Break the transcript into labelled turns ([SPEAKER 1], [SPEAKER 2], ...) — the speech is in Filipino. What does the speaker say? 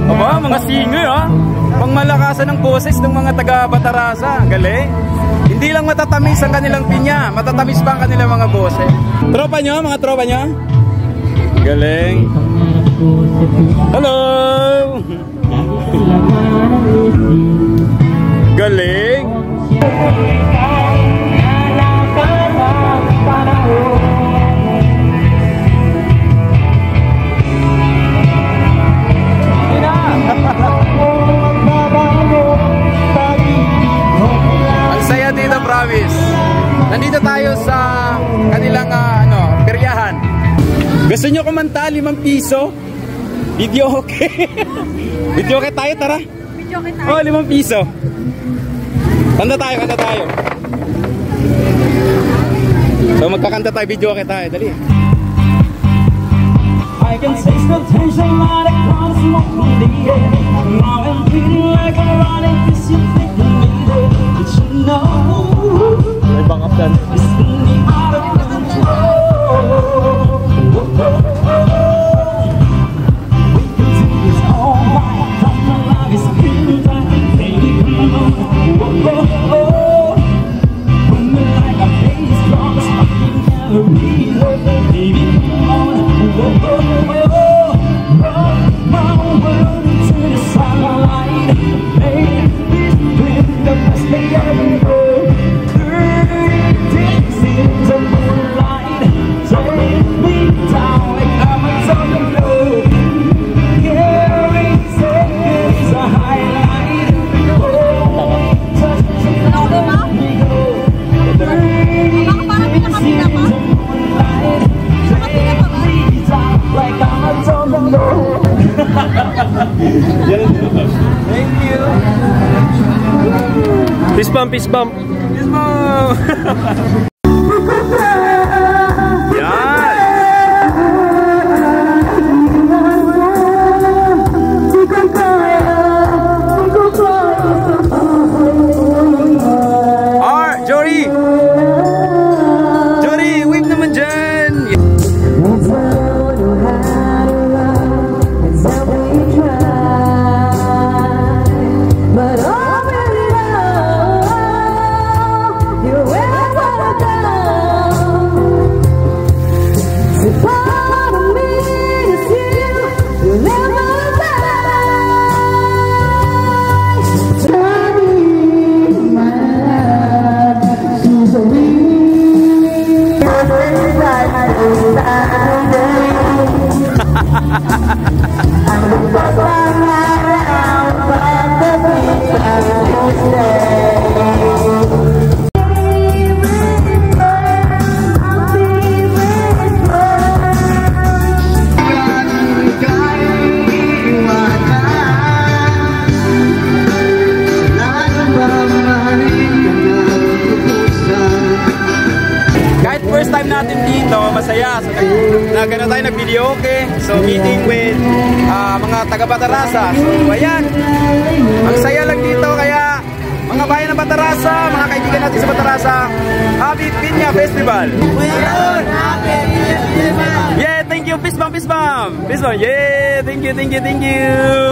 [SPEAKER 1] Aba, mga singer ha. Pangmalakasan ng boses ng mga taga Batarasa. Galing. Hindi lang matatamis ang kanilang pinya, matatamis pa ang kanilang mga boses. Tropa nyo, mga tropa nyo. Galing. Hello. Galing. Ang saya dito, promise. Nandito tayo sa kanilang peryahan. Gusto nyo kumanta 5 piso? Video okay. Video okay tayo, tara.
[SPEAKER 2] Video okay tayo.
[SPEAKER 1] Oh, 5 piso. Kanta tayo, kanta tayo. So magkakanta tayo, video okay tayo, dali. I can taste the tension right across my head. Now I'm feeling like I'm running this you think I need it. But you know may bangap dan. It's me out of control. We can do this all night. My life is feeling like baby come on. When the light of day is strong, I can never be hurt. Baby come on. Thank you. Fist bump, fist bump. Fist bump. First time natin dito, masaya. So, nag-video okay. So, meeting with mga taga Batarasa. So, ayan. Ang saya lang dito. Kaya, mga bayan ng Batarasa, mga kaibigan natin sa Batarasa, Happy Pinya Festival. Yeah, thank you. Fist bump, fist bump. Fist bump. Yeah, thank you, thank you, thank you.